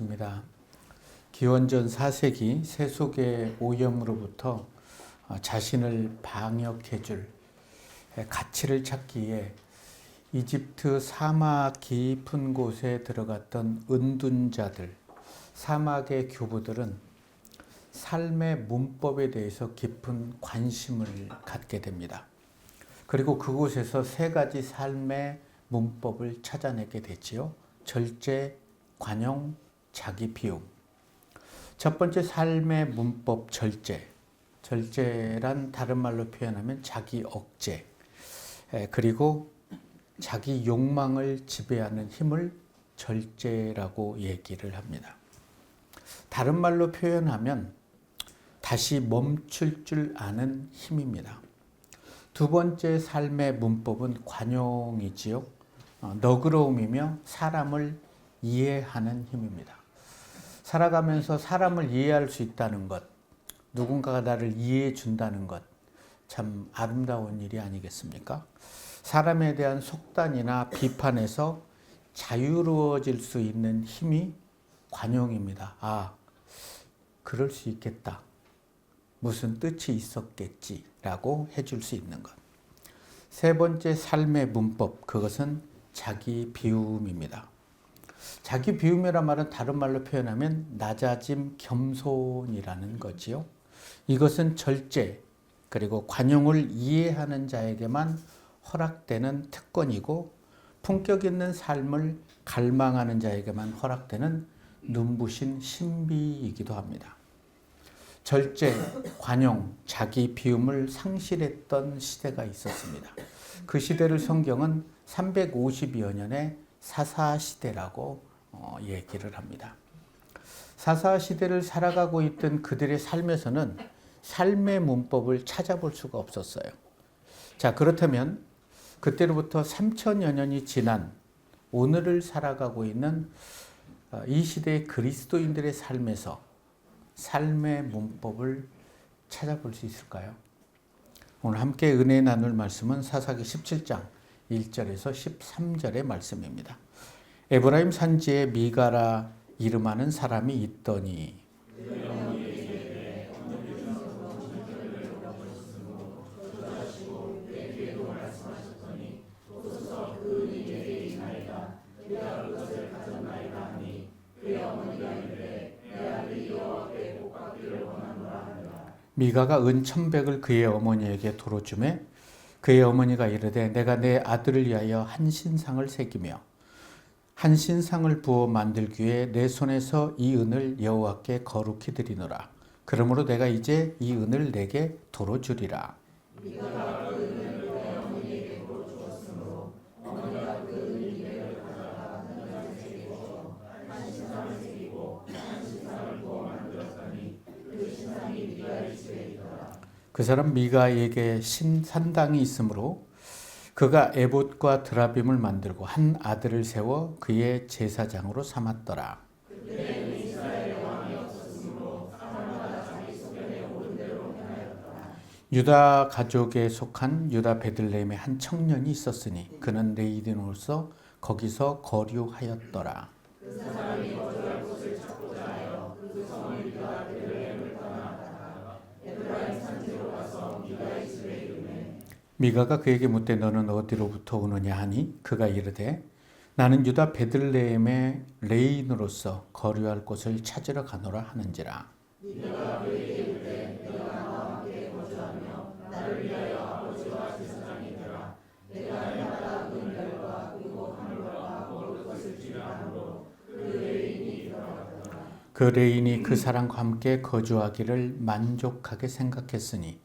반갑습니다. 기원전 4세기 세속의 오염으로부터 자신을 방역해줄 가치를 찾기 위해 이집트 사막 깊은 곳에 들어갔던 은둔자들, 사막의 교부들은 삶의 문법에 대해서 깊은 관심을 갖게 됩니다. 그리고 그곳에서 세 가지 삶의 문법을 찾아내게 되지요. 절제, 관용, 자기 비움. 첫 번째 삶의 문법 절제. 절제란 다른 말로 표현하면 자기 억제. 그리고 자기 욕망을 지배하는 힘을 절제라고 얘기를 합니다. 다른 말로 표현하면 다시 멈출 줄 아는 힘입니다. 두 번째 삶의 문법은 관용이지요. 너그러움이며 사람을 이해하는 힘입니다. 살아가면서 사람을 이해할 수 있다는 것, 누군가가 나를 이해해 준다는 것, 참 아름다운 일이 아니겠습니까? 사람에 대한 속단이나 비판에서 자유로워질 수 있는 힘이 관용입니다. 아, 그럴 수 있겠다. 무슨 뜻이 있었겠지라고 해줄 수 있는 것. 세 번째 삶의 문법, 그것은 자기 비움입니다. 자기 비움이란 말은 다른 말로 표현하면 낮아짐, 겸손이라는 거지요. 이것은 절제, 그리고 관용을 이해하는 자에게만 허락되는 특권이고 품격 있는 삶을 갈망하는 자에게만 허락되는 눈부신 신비이기도 합니다. 절제, 관용, 자기 비움을 상실했던 시대가 있었습니다. 그 시대를 성경은 350여 년의 사사시대라고 얘기를 합니다. 사사시대를 살아가고 있던 그들의 삶에서는 삶의 문법을 찾아볼 수가 없었어요. 자, 그렇다면 그때로부터 3000여 년이 지난 오늘을 살아가고 있는 이 시대의 그리스도인들의 삶에서 삶의 문법을 찾아볼 수 있을까요? 오늘 함께 은혜 나눌 말씀은 사사기 17장 1절에서 13절의 말씀입니다. 에브라임 산지에 미가라 이름하는 사람이 있더니 미가가 은 1,100을 그의 어머니에게 도로 주매 그의 어머니가 이르되 내가 내 아들을 위하여 한 신상을 새기며 한 신상을 부어 만들기 위해 내 손에서 이 은을 여호와께 거룩히 드리노라. 그러므로 내가 이제 이 은을 내게 도로 주리라. 미가가 그 은을 그의 어머니에게 도로 주었으므로 어머니가 그 은 200을 가져다가 은을 새기고 한 신상을 새기고 한 신상을 부어 만들었더니 그 신상이 미가의 집에 있더라. 그 사람 미가에게 산당이 있으므로 그가 에봇과 드라빔을 만들고 한 아들을 세워 그의 제사장으로 삼았더라. 그때는 이스라엘의 왕이 없었으므로 사람마다 자기 소견에 오른 대로 행하였더라. 유다 가족에 속한 유다 베들레헴에 한 청년이 있었으니 그는 레위인으로서 거기서 거류하였더라. 그 사람이 거주할 곳을 찾고자 하여 그 성을 유다 베들레헴을 떠나다가 에브라임 산지로 가서 미가의 집에 이르매 미가가 그에게 묻되 너는 어디로부터 오느냐 하니 그가 이르되 나는 유다 베들레헴의 레인으로서 거류할 곳을 찾으러 가노라 하는지라. 미가가 그에게 이르되 너가 나와 함께 거주하며 나를 위하여 아버지와 제사장이 되라. 내가 해마다 은별과 의복 하늘과 먹을 것을 주리라 하므로 그 레인이 돌아갔더라. 그 레인이 그 사람과 함께 거주하기를 만족하게 생각했으니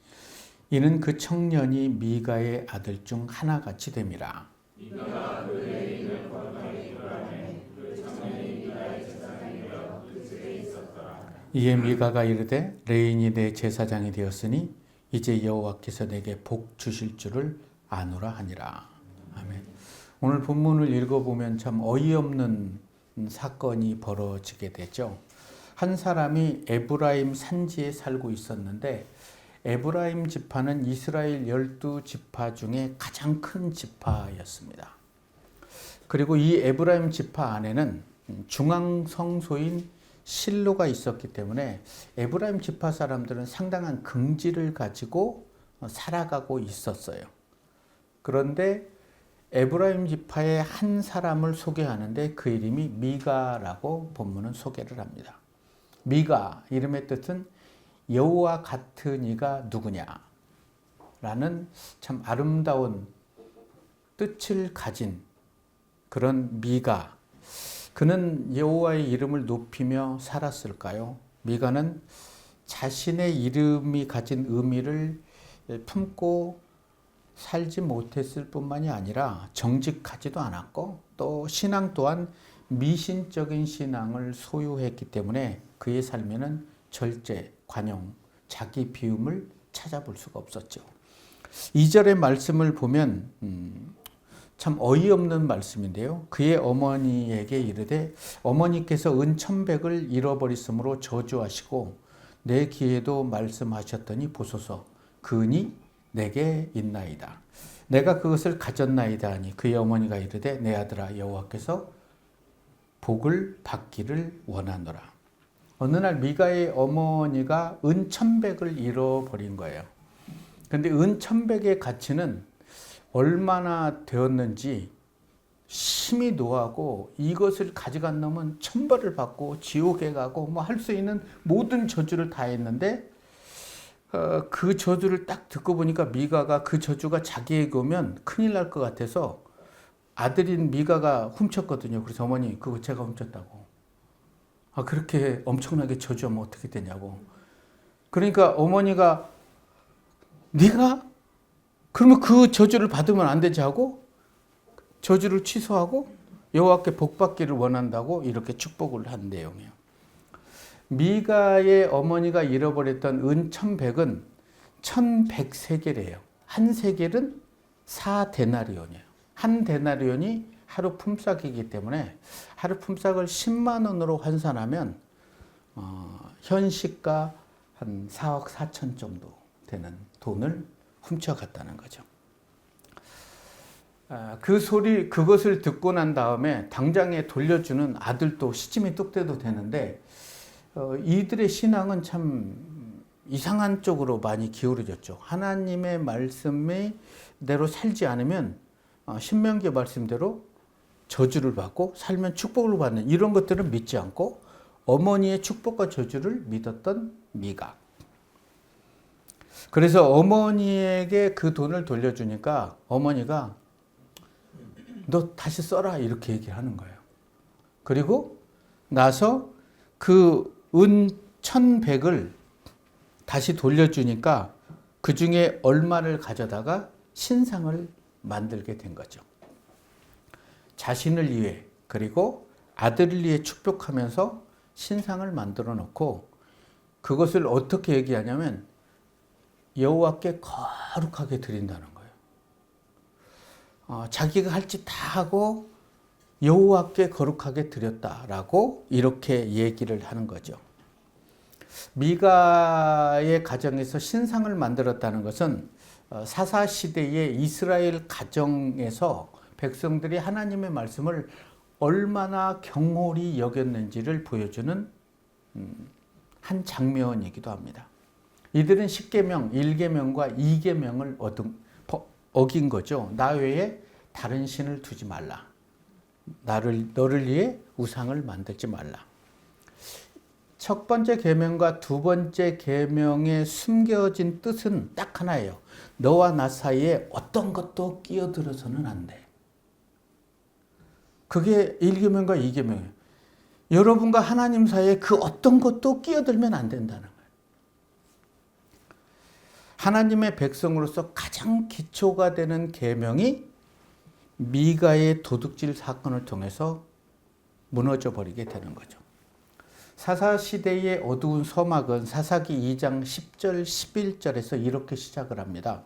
이는 그 청년이 미가의 아들 중 하나같이 됨이라. 미가가 그 레인을 거룩하게 이끌어내 그 청년이 미가의 제사장이 되어 그 집에 있었더라. 이에 미가가 이르되 레인이 내 제사장이 되었으니 이제 여호와께서 내게 복 주실 줄을 아노라 하니라. 아멘. 오늘 본문을 읽어보면 참 어이없는 사건이 벌어지게 되죠. 한 사람이 에브라임 산지에 살고 있었는데 에브라임 지파는 이스라엘 12지파 중에 가장 큰 지파였습니다. 그리고 이 에브라임 지파 안에는 중앙 성소인 실로가 있었기 때문에 에브라임 지파 사람들은 상당한 긍지를 가지고 살아가고 있었어요. 그런데 에브라임 지파의 한 사람을 소개하는데 그 이름이 미가라고 본문은 소개를 합니다. 미가 이름의 뜻은 여호와 같은 이가 누구냐 라는 참 아름다운 뜻을 가진 그런 미가. 그는 여호와의 이름을 높이며 살았을까요? 미가는 자신의 이름이 가진 의미를 품고 살지 못했을 뿐만이 아니라 정직하지도 않았고 또 신앙 또한 미신적인 신앙을 소유했기 때문에 그의 삶에는 절제, 관용, 자기 비움을 찾아볼 수가 없었죠. 2절의 말씀을 보면 참 어이없는 말씀인데요. 그의 어머니에게 이르되 어머니께서 은 1,100을 잃어버렸으므로 저주하시고 내 귀에도 말씀하셨더니 보소서 그 은이 내게 있나이다. 내가 그것을 가졌나이다 하니 그의 어머니가 이르되 내 아들아 여호와께서 복을 받기를 원하노라. 어느 날 미가의 어머니가 은 1,100을 잃어버린 거예요. 근데 은 1,100의 가치는 얼마나 되었는지 심히 노하고 이것을 가져간 놈은 천벌을 받고 지옥에 가고 뭐 할 수 있는 모든 저주를 다 했는데 그 저주를 딱 듣고 보니까 미가가 그 저주가 자기에게 오면 큰일 날 것 같아서 아들인 미가가 훔쳤거든요. 그래서 어머니 그거 제가 훔쳤다고. 그렇게 엄청나게 저주하면 어떻게 되냐고. 그러니까 어머니가 네가 그러면 그 저주를 받으면 안 되지 하고 저주를 취소하고 여호와께 복 받기를 원한다고 이렇게 축복을 한 내용이에요. 미가의 어머니가 잃어버렸던 은 1,100은 1,100세겔이에요. 한 세겔은 4데나리온이에요. 한 데나리온이 하루 품삯이기 때문에 하루 품삯을 10만 원으로 환산하면 현시가 한 4억 4천 정도 되는 돈을 훔쳐갔다는 거죠. 그것을 듣고 난 다음에 당장에 돌려주는 아들도 시침이 뚝 떼도 되는데 이들의 신앙은 참 이상한 쪽으로 많이 기울어졌죠. 하나님의 말씀대로 살지 않으면 신명기 말씀대로 저주를 받고 살면 축복을 받는 이런 것들을 믿지 않고 어머니의 축복과 저주를 믿었던 미가. 그래서 어머니에게 그 돈을 돌려주니까 어머니가 너 다시 써라 이렇게 얘기를 하는 거예요. 그리고 나서 그 은 1,100을 다시 돌려주니까 그 중에 얼마를 가져다가 신상을 만들게 된 거죠. 자신을 위해 그리고 아들을 위해 축복하면서 신상을 만들어 놓고 그것을 어떻게 얘기하냐면 여호와께 거룩하게 드린다는 거예요. 자기가 할 짓 다 하고 여호와께 거룩하게 드렸다라고 이렇게 얘기를 하는 거죠. 미가의 가정에서 신상을 만들었다는 것은 사사시대의 이스라엘 가정에서 백성들이 하나님의 말씀을 얼마나 경홀히 여겼는지를 보여주는 한 장면이기도 합니다. 이들은 10계명, 1계명과 2계명을 어긴 거죠. 나 외에 다른 신을 두지 말라. 너를 위해 우상을 만들지 말라. 첫 번째 계명과 두 번째 계명에 숨겨진 뜻은 딱 하나예요. 너와 나 사이에 어떤 것도 끼어들어서는 안 돼. 그게 1계명과 2계명이에요. 여러분과 하나님 사이에 그 어떤 것도 끼어들면 안 된다는 거예요. 하나님의 백성으로서 가장 기초가 되는 계명이 미가의 도둑질 사건을 통해서 무너져 버리게 되는 거죠. 사사시대의 어두운 서막은 사사기 2장 10절 11절에서 이렇게 시작을 합니다.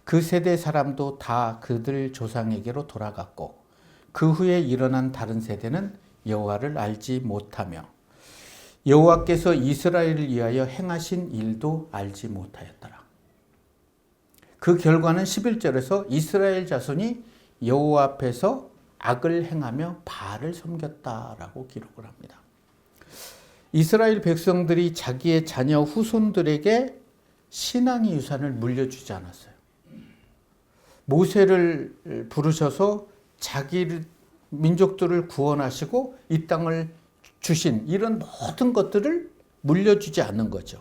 그 세대 사람도 다 그들 조상에게로 돌아갔고 그 후에 일어난 다른 세대는 여호와를 알지 못하며 여호와께서 이스라엘을 위하여 행하신 일도 알지 못하였더라. 그 결과는 11절에서 이스라엘 자손이 여호와 앞에서 악을 행하며 바알을 섬겼다라고 기록을 합니다. 이스라엘 백성들이 자기의 자녀 후손들에게 신앙의 유산을 물려주지 않았어요. 모세를 부르셔서 자기 민족들을 구원하시고 이 땅을 주신 이런 모든 것들을 물려주지 않는 거죠.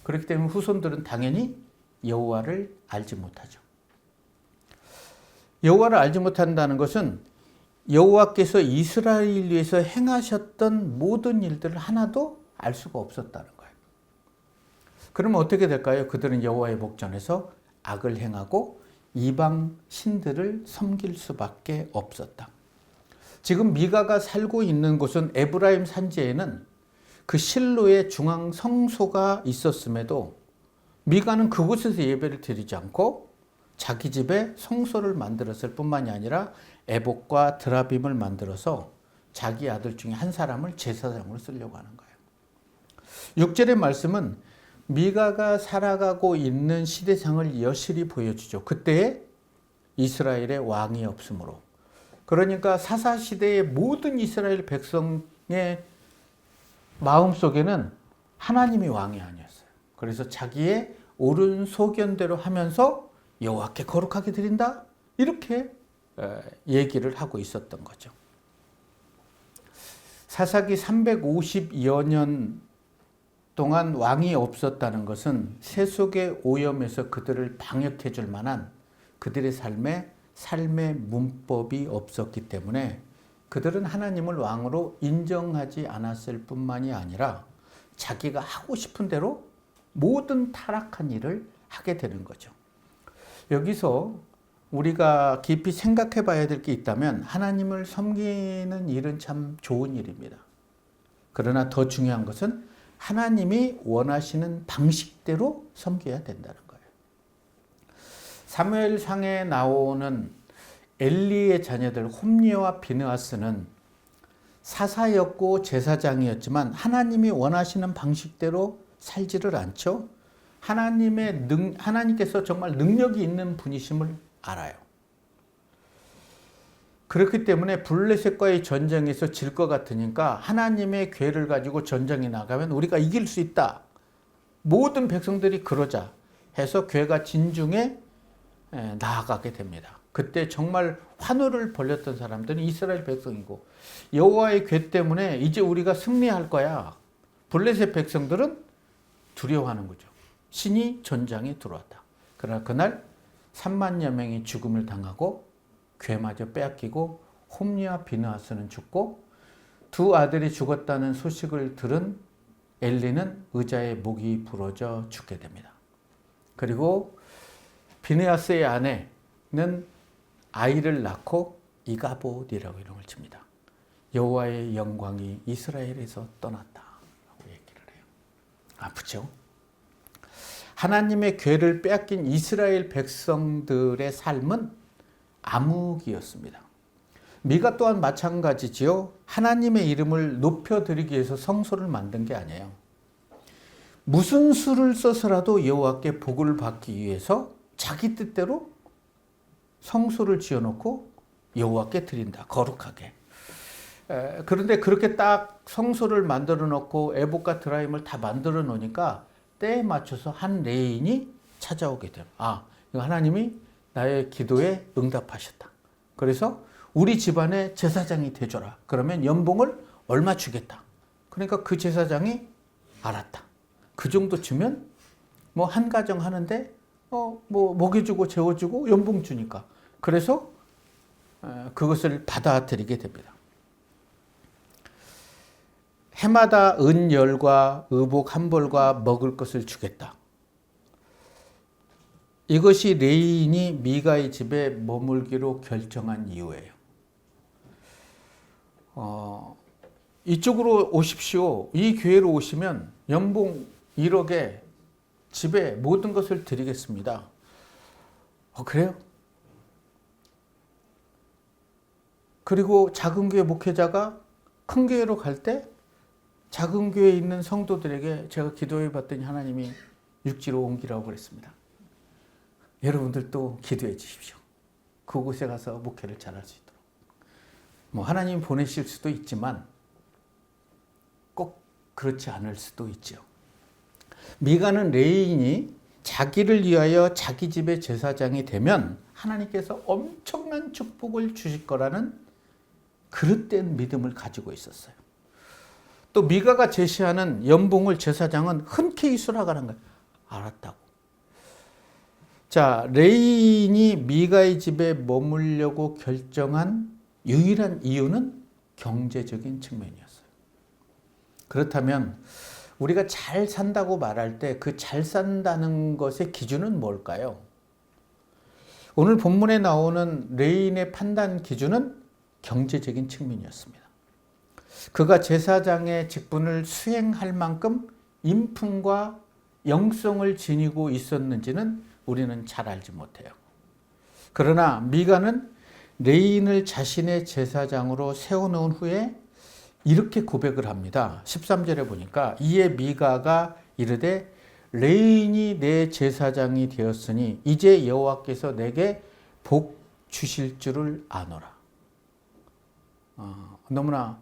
그렇기 때문에 후손들은 당연히 여호와를 알지 못하죠. 여호와를 알지 못한다는 것은 여호와께서 이스라엘을 위해서 행하셨던 모든 일들을 하나도 알 수가 없었다는 거예요. 그러면 어떻게 될까요? 그들은 여호와의 목전에서 악을 행하고 이방 신들을 섬길 수밖에 없었다. 지금 미가가 살고 있는 곳은 에브라임 산지에는 그 실로의 중앙 성소가 있었음에도 미가는 그곳에서 예배를 드리지 않고 자기 집에 성소를 만들었을 뿐만이 아니라 에봇과 드라빔을 만들어서 자기 아들 중에 한 사람을 제사장으로 쓰려고 하는 거예요. 6절의 말씀은 미가가 살아가고 있는 시대상을 여실히 보여주죠. 그때에 이스라엘의 왕이 없으므로. 그러니까 사사시대의 모든 이스라엘 백성의 마음속에는 하나님이 왕이 아니었어요. 그래서 자기의 옳은 소견대로 하면서 여호와께 거룩하게 드린다? 이렇게 얘기를 하고 있었던 거죠. 사사기 350여 년 동안 왕이 없었다는 것은 세속의 오염에서 그들을 방역해 줄 만한 그들의 삶의 문법이 없었기 때문에 그들은 하나님을 왕으로 인정하지 않았을 뿐만이 아니라 자기가 하고 싶은 대로 모든 타락한 일을 하게 되는 거죠. 여기서 우리가 깊이 생각해 봐야 될 게 있다면 하나님을 섬기는 일은 참 좋은 일입니다. 그러나 더 중요한 것은 하나님이 원하시는 방식대로 섬겨야 된다는 거예요. 사무엘상에 나오는 엘리의 자녀들 홈리와 비느하스는 사사였고 제사장이었지만 하나님이 원하시는 방식대로 살지를 않죠. 하나님께서 정말 능력이 있는 분이심을 알아요. 그렇기 때문에 블레셋과의 전쟁에서 질 것 같으니까 하나님의 궤를 가지고 전쟁에 나가면 우리가 이길 수 있다. 모든 백성들이 그러자 해서 궤가 진중에 나아가게 됩니다. 그때 정말 환호를 벌였던 사람들은 이스라엘 백성이고 여호와의 궤 때문에 이제 우리가 승리할 거야. 블레셋 백성들은 두려워하는 거죠. 신이 전장에 들어왔다. 그러나 그날 3만여 명이 죽음을 당하고 궤마저 빼앗기고 홈리와 비느하스는 죽고 두 아들이 죽었다는 소식을 들은 엘리는 의자에 목이 부러져 죽게 됩니다. 그리고 비느하스의 아내는 아이를 낳고 이가봇이라고 이름을 칩니다. 여호와의 영광이 이스라엘에서 떠났다라고 얘기를 해요. 아프죠? 하나님의 궤를 빼앗긴 이스라엘 백성들의 삶은 암흑이었습니다. 미가 또한 마찬가지지요. 하나님의 이름을 높여드리기 위해서 성소를 만든 게 아니에요. 무슨 수를 써서라도 여호와께 복을 받기 위해서 자기 뜻대로 성소를 지어놓고 여호와께 드린다. 거룩하게. 그런데 그렇게 딱 성소를 만들어 놓고 에봇과 드라임을 다 만들어 놓으니까 때에 맞춰서 한 레인이 찾아오게 돼요. 이거 하나님이 나의 기도에 응답하셨다. 그래서 우리 집안의 제사장이 돼줘라. 그러면 연봉을 얼마 주겠다. 그러니까 그 제사장이 알았다. 그 정도 주면 뭐 한 가정 하는데 뭐 먹여주고 재워주고 연봉 주니까. 그래서 그것을 받아들이게 됩니다. 해마다 은열과 의복 한 벌과 먹을 것을 주겠다. 이것이 레인이 미가의 집에 머물기로 결정한 이유예요. 이쪽으로 오십시오. 이 교회로 오시면 연봉 1억에 집에 모든 것을 드리겠습니다. 그래요? 그리고 작은 교회 목회자가 큰 교회로 갈 때 작은 교회에 있는 성도들에게 제가 기도해 봤더니 하나님이 육지로 옮기라고 그랬습니다. 여러분들도 기도해 주십시오. 그곳에 가서 목회를 잘할 수 있도록. 뭐 하나님이 보내실 수도 있지만 꼭 그렇지 않을 수도 있죠. 미가는 레인이 자기를 위하여 자기 집의 제사장이 되면 하나님께서 엄청난 축복을 주실 거라는 그릇된 믿음을 가지고 있었어요. 또 미가가 제시하는 연봉을 제사장은 흔쾌히 수락하는 거예요. 알았다고. 자, 레인이 미가의 집에 머물려고 결정한 유일한 이유는 경제적인 측면이었어요. 그렇다면 우리가 잘 산다고 말할 때 그 잘 산다는 것의 기준은 뭘까요? 오늘 본문에 나오는 레인의 판단 기준은 경제적인 측면이었습니다. 그가 제사장의 직분을 수행할 만큼 인품과 영성을 지니고 있었는지는 우리는 잘 알지 못해요. 그러나 미가는 레인을 자신의 제사장으로 세워놓은 후에 이렇게 고백을 합니다. 13절에 보니까 이에 미가가 이르되 레인이 내 제사장이 되었으니 이제 여호와께서 내게 복 주실 줄을 아노라. 너무나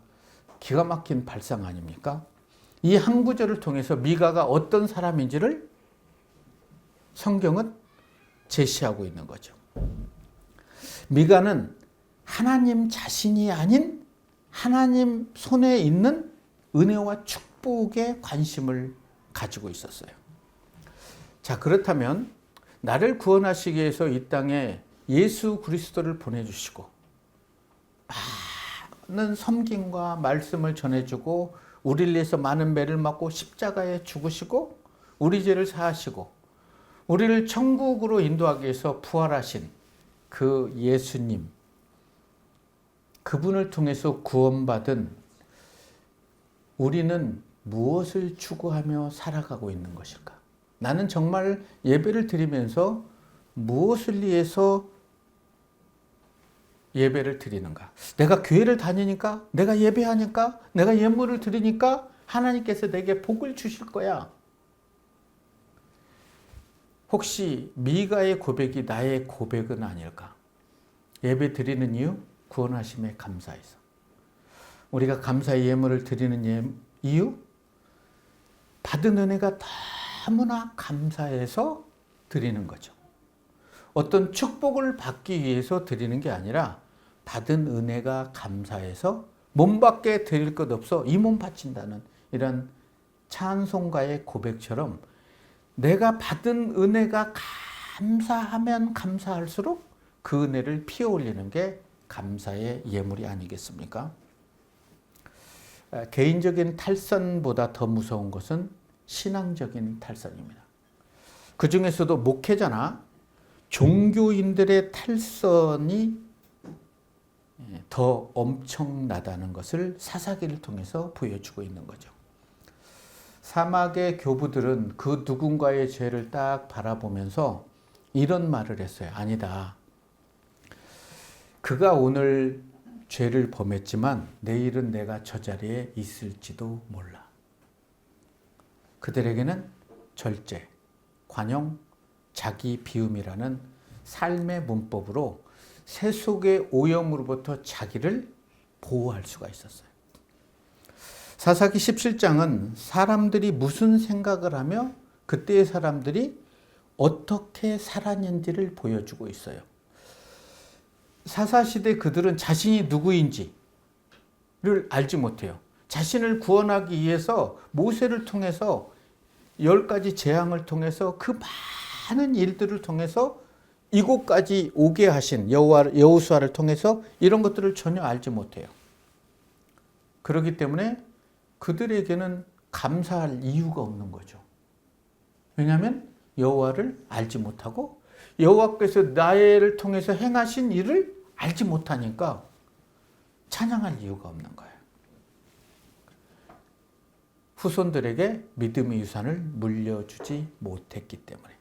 기가 막힌 발상 아닙니까? 이 한 구절을 통해서 미가가 어떤 사람인지를 성경은 제시하고 있는 거죠. 미가는 하나님 자신이 아닌 하나님 손에 있는 은혜와 축복에 관심을 가지고 있었어요. 자, 그렇다면 나를 구원하시기 위해서 이 땅에 예수 그리스도를 보내주시고 많은 섬김과 말씀을 전해주고 우리를 위해서 많은 매를 맞고 십자가에 죽으시고 우리 죄를 사하시고 우리를 천국으로 인도하기 위해서 부활하신 그 예수님, 그분을 통해서 구원받은 우리는 무엇을 추구하며 살아가고 있는 것일까? 나는 정말 예배를 드리면서 무엇을 위해서 예배를 드리는가? 내가 교회를 다니니까, 내가 예배하니까, 내가 예물을 드리니까 하나님께서 내게 복을 주실 거야. 혹시 미가의 고백이 나의 고백은 아닐까? 예배 드리는 이유? 구원하심에 감사해서. 우리가 감사의 예물을 드리는 이유? 받은 은혜가 너무나 감사해서 드리는 거죠. 어떤 축복을 받기 위해서 드리는 게 아니라 받은 은혜가 감사해서 몸밖에 드릴 것 없어 이 몸 바친다는 이런 찬송가의 고백처럼 내가 받은 은혜가 감사하면 감사할수록 그 은혜를 피어 올리는 게 감사의 예물이 아니겠습니까? 개인적인 탈선보다 더 무서운 것은 신앙적인 탈선입니다. 그 중에서도 목회자나 종교인들의 탈선이 더 엄청나다는 것을 사사기를 통해서 보여주고 있는 거죠. 사막의 교부들은 그 누군가의 죄를 딱 바라보면서 이런 말을 했어요. 아니다. 그가 오늘 죄를 범했지만 내일은 내가 저 자리에 있을지도 몰라. 그들에게는 절제, 관용, 자기 비움이라는 삶의 문법으로 세속의 오염으로부터 자기를 보호할 수가 있었어요. 사사기 17장은 사람들이 무슨 생각을 하며 그때의 사람들이 어떻게 살았는지를 보여주고 있어요. 사사시대 그들은 자신이 누구인지를 알지 못해요. 자신을 구원하기 위해서 모세를 통해서 10가지 재앙을 통해서 그 많은 일들을 통해서 이곳까지 오게 하신 여호수아를 통해서 이런 것들을 전혀 알지 못해요. 그렇기 때문에 그들에게는 감사할 이유가 없는 거죠. 왜냐하면 여호와를 알지 못하고 여호와께서 나를 통해서 행하신 일을 알지 못하니까 찬양할 이유가 없는 거예요. 후손들에게 믿음의 유산을 물려주지 못했기 때문에.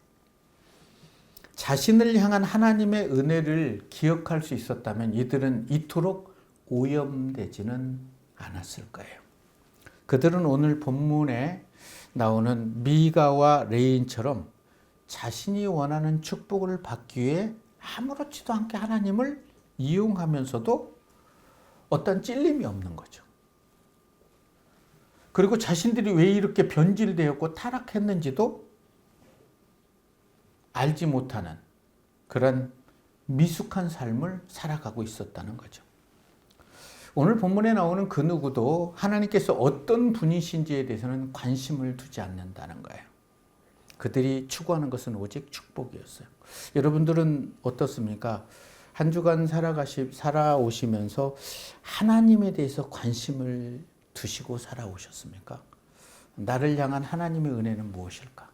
자신을 향한 하나님의 은혜를 기억할 수 있었다면 이들은 이토록 오염되지는 않았을 거예요. 그들은 오늘 본문에 나오는 미가와 레인처럼 자신이 원하는 축복을 받기 위해 아무렇지도 않게 하나님을 이용하면서도 어떤 찔림이 없는 거죠. 그리고 자신들이 왜 이렇게 변질되었고 타락했는지도 알지 못하는 그런 미숙한 삶을 살아가고 있었다는 거죠. 오늘 본문에 나오는 그 누구도 하나님께서 어떤 분이신지에 대해서는 관심을 두지 않는다는 거예요. 그들이 추구하는 것은 오직 축복이었어요. 여러분들은 어떻습니까? 한 주간 살아오시면서 하나님에 대해서 관심을 두시고 살아오셨습니까? 나를 향한 하나님의 은혜는 무엇일까?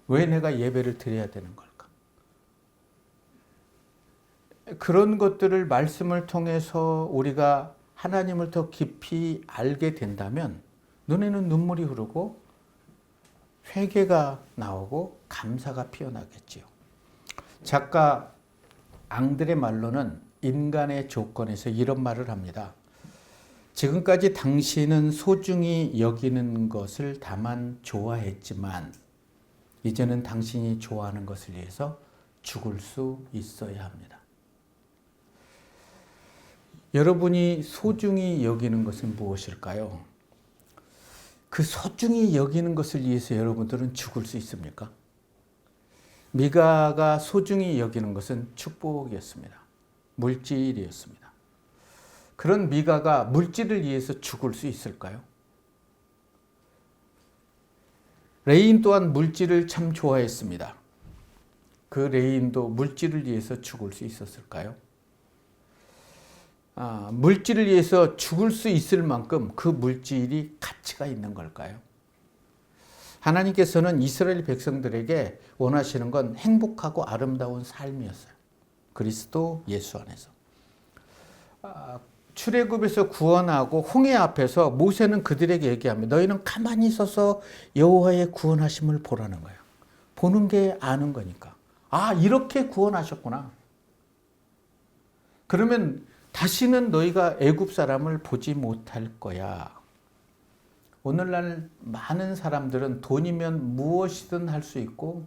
왜 내가 예배를 드려야 되는 걸까? 그런 것들을 말씀을 통해서 우리가 하나님을 더 깊이 알게 된다면 눈에는 눈물이 흐르고 회개가 나오고 감사가 피어나겠지요. 작가 앙드레 말로는 인간의 조건에서 이런 말을 합니다. 지금까지 당신은 소중히 여기는 것을 다만 좋아했지만 이제는 당신이 좋아하는 것을 위해서 죽을 수 있어야 합니다. 여러분이 소중히 여기는 것은 무엇일까요? 그 소중히 여기는 것을 위해서 여러분들은 죽을 수 있습니까? 미가가 소중히 여기는 것은 축복이었습니다. 물질이었습니다. 그런 미가가 물질을 위해서 죽을 수 있을까요? 레인 또한 물질을 참 좋아했습니다. 그 레인도 물질을 위해서 죽을 수 있었을까요? 물질을 위해서 죽을 수 있을 만큼 그 물질이 가치가 있는 걸까요? 하나님께서는 이스라엘 백성들에게 원하시는 건 행복하고 아름다운 삶이었어요. 그리스도 예수 안에서. 출애굽에서 구원하고 홍해 앞에서 모세는 그들에게 얘기합니다. 너희는 가만히 서서 여호와의 구원하심을 보라는 거예요. 보는 게 아는 거니까. 이렇게 구원하셨구나. 그러면 다시는 너희가 애굽 사람을 보지 못할 거야. 오늘날 많은 사람들은 돈이면 무엇이든 할 수 있고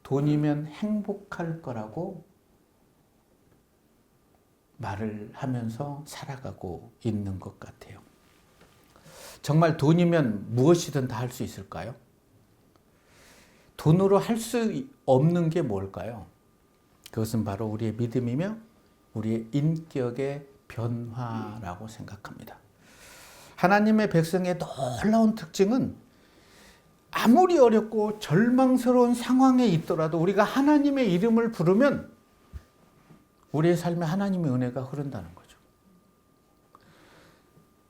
돈이면 행복할 거라고 말을 하면서 살아가고 있는 것 같아요. 정말 돈이면 무엇이든 다 할 수 있을까요? 돈으로 할 수 없는 게 뭘까요? 그것은 바로 우리의 믿음이며 우리의 인격의 변화라고 생각합니다. 하나님의 백성의 놀라운 특징은 아무리 어렵고 절망스러운 상황에 있더라도 우리가 하나님의 이름을 부르면 우리의 삶에 하나님의 은혜가 흐른다는 거죠.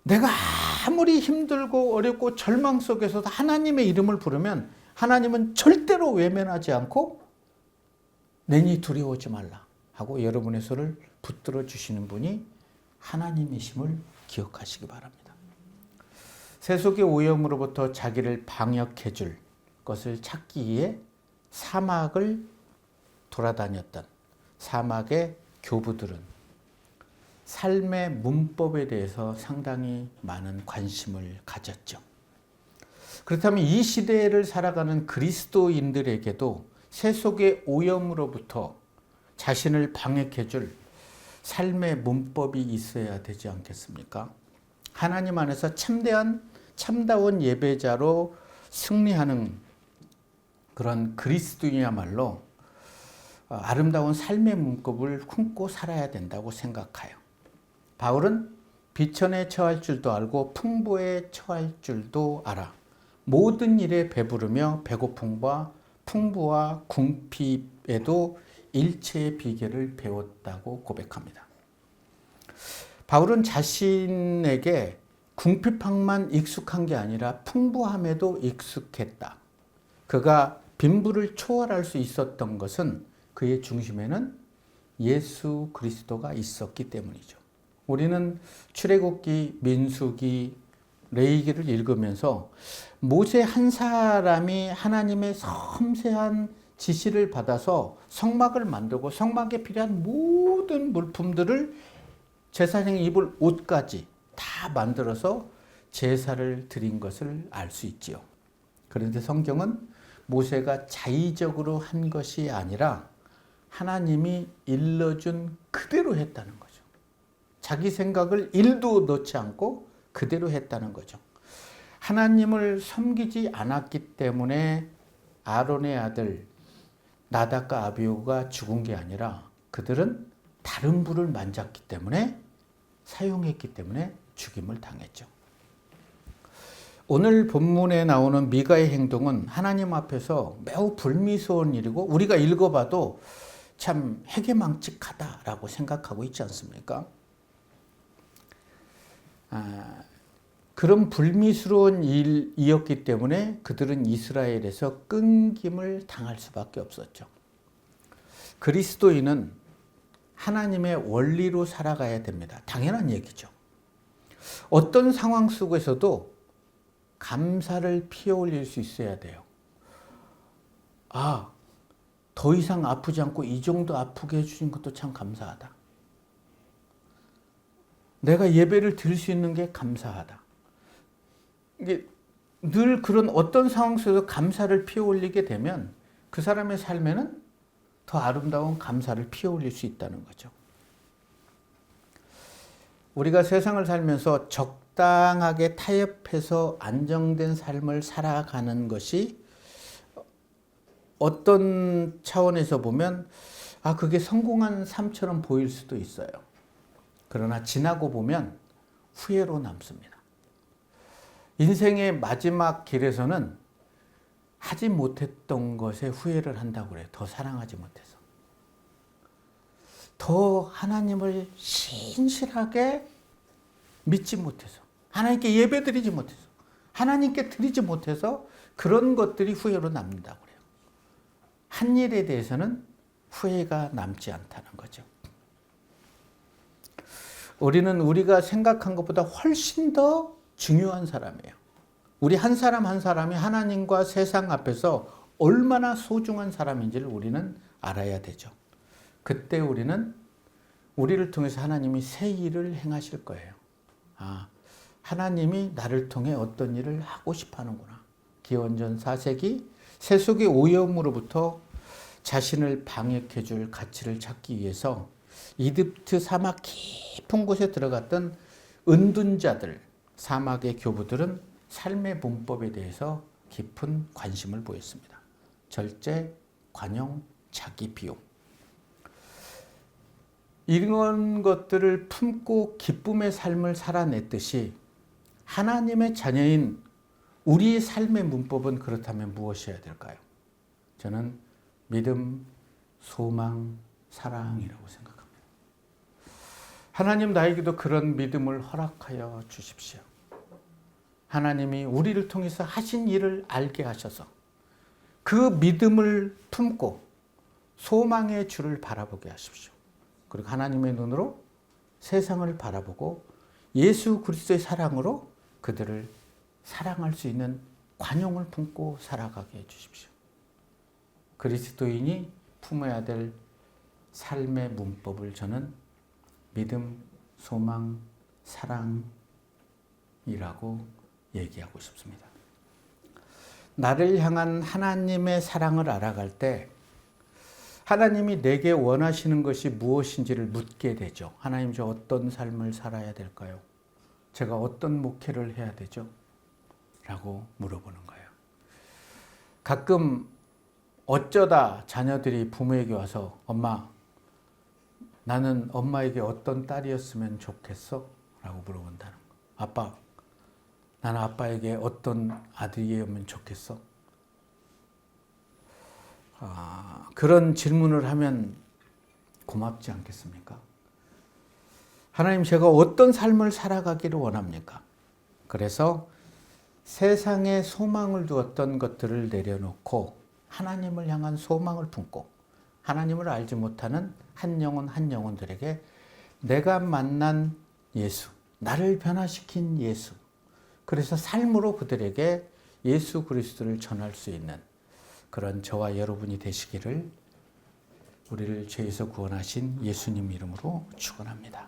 내가 아무리 힘들고 어렵고 절망 속에서도 하나님의 이름을 부르면 하나님은 절대로 외면하지 않고 내니 두려워하지 말라 하고 여러분의 손을 붙들어 주시는 분이 하나님이심을 기억하시기 바랍니다. 세속의 오염으로부터 자기를 방역해 줄 것을 찾기 위해 사막을 돌아다녔던 사막의 교부들은 삶의 문법에 대해서 상당히 많은 관심을 가졌죠. 그렇다면 이 시대를 살아가는 그리스도인들에게도 세속의 오염으로부터 자신을 방역해 줄 삶의 문법이 있어야 되지 않겠습니까? 하나님 안에서 참다운 예배자로 승리하는 그런 그리스도인이야말로 아름다운 삶의 문법을 품고 살아야 된다고 생각해요. 바울은 비천에 처할 줄도 알고 풍부에 처할 줄도 알아. 모든 일에 배부르며 배고픔과 풍부와 궁핍에도 일체의 비결을 배웠다고 고백합니다. 바울은 자신에게 궁핍함만 익숙한 게 아니라 풍부함에도 익숙했다. 그가 빈부를 초월할 수 있었던 것은 그의 중심에는 예수 그리스도가 있었기 때문이죠. 우리는 출애굽기, 민수기, 레위기를 읽으면서 모세 한 사람이 하나님의 섬세한 지시를 받아서 성막을 만들고 성막에 필요한 모든 물품들을 제사장이 입을 옷까지 다 만들어서 제사를 드린 것을 알 수 있지요. 그런데 성경은 모세가 자의적으로 한 것이 아니라 하나님이 일러준 그대로 했다는 거죠. 자기 생각을 1도 넣지 않고 그대로 했다는 거죠. 하나님을 섬기지 않았기 때문에 아론의 아들 나답과 아비후가 죽은 게 아니라 그들은 다른 불을 만졌기 때문에 사용했기 때문에 죽임을 당했죠. 오늘 본문에 나오는 미가의 행동은 하나님 앞에서 매우 불미스러운 일이고 우리가 읽어봐도 참 해괴망측하다라고 생각하고 있지 않습니까? 그런 불미스러운 일이었기 때문에 그들은 이스라엘에서 끊김을 당할 수밖에 없었죠. 그리스도인은 하나님의 원리로 살아가야 됩니다. 당연한 얘기죠. 어떤 상황 속에서도 감사를 피어올릴 수 있어야 돼요. 더 이상 아프지 않고 이 정도 아프게 해주신 것도 참 감사하다. 내가 예배를 드릴 수 있는 게 감사하다. 이게 늘 그런 어떤 상황 속에서 감사를 피어올리게 되면 그 사람의 삶에는 더 아름다운 감사를 피어올릴 수 있다는 거죠. 우리가 세상을 살면서 적당하게 타협해서 안정된 삶을 살아가는 것이 어떤 차원에서 보면 그게 성공한 삶처럼 보일 수도 있어요. 그러나 지나고 보면 후회로 남습니다. 인생의 마지막 길에서는 하지 못했던 것에 후회를 한다고 그래요. 더 사랑하지 못해서. 더 하나님을 신실하게 믿지 못해서. 하나님께 예배드리지 못해서. 하나님께 드리지 못해서 그런 것들이 후회로 남는다고 그래요. 한 일에 대해서는 후회가 남지 않다는 거죠. 우리는 우리가 생각한 것보다 훨씬 더 중요한 사람이에요. 우리 한 사람 한 사람이 하나님과 세상 앞에서 얼마나 소중한 사람인지를 우리는 알아야 되죠. 그때 우리는 우리를 통해서 하나님이 새 일을 행하실 거예요. 하나님이 나를 통해 어떤 일을 하고 싶어 하는구나. 기원전 4세기 세속의 오염으로부터 자신을 방역해 줄 가치를 찾기 위해서 이집트 사막 깊은 곳에 들어갔던 은둔자들, 사막의 교부들은 삶의 문법에 대해서 깊은 관심을 보였습니다. 절제, 관용, 자기 비움. 이런 것들을 품고 기쁨의 삶을 살아냈듯이 하나님의 자녀인 우리의 삶의 문법은 그렇다면 무엇이어야 될까요? 저는 믿음, 소망, 사랑이라고 생각합니다. 하나님 나에게도 그런 믿음을 허락하여 주십시오. 하나님이 우리를 통해서 하신 일을 알게 하셔서 그 믿음을 품고 소망의 주를 바라보게 하십시오. 그리고 하나님의 눈으로 세상을 바라보고 예수 그리스도의 사랑으로 그들을 사랑할 수 있는 관용을 품고 살아가게 해주십시오. 그리스도인이 품어야 될 삶의 문법을 저는 믿음, 소망, 사랑이라고 얘기하고 싶습니다. 나를 향한 하나님의 사랑을 알아갈 때 하나님이 내게 원하시는 것이 무엇인지를 묻게 되죠. 하나님, 저 어떤 삶을 살아야 될까요? 제가 어떤 목회를 해야 되죠? 라고 물어보는 거예요. 가끔 어쩌다 자녀들이 부모에게 와서 엄마, 나는 엄마에게 어떤 딸이었으면 좋겠어? 라고 물어본다는 거. 아빠, 나는 아빠에게 어떤 아들이었으면 좋겠어? 그런 질문을 하면 고맙지 않겠습니까? 하나님, 제가 어떤 삶을 살아가기를 원합니까? 그래서 세상에 소망을 두었던 것들을 내려놓고 하나님을 향한 소망을 품고 하나님을 알지 못하는 한 영혼들에게 내가 만난 예수, 나를 변화시킨 예수, 그래서 삶으로 그들에게 예수 그리스도를 전할 수 있는 그런 저와 여러분이 되시기를 우리를 죄에서 구원하신 예수님 이름으로 축원합니다.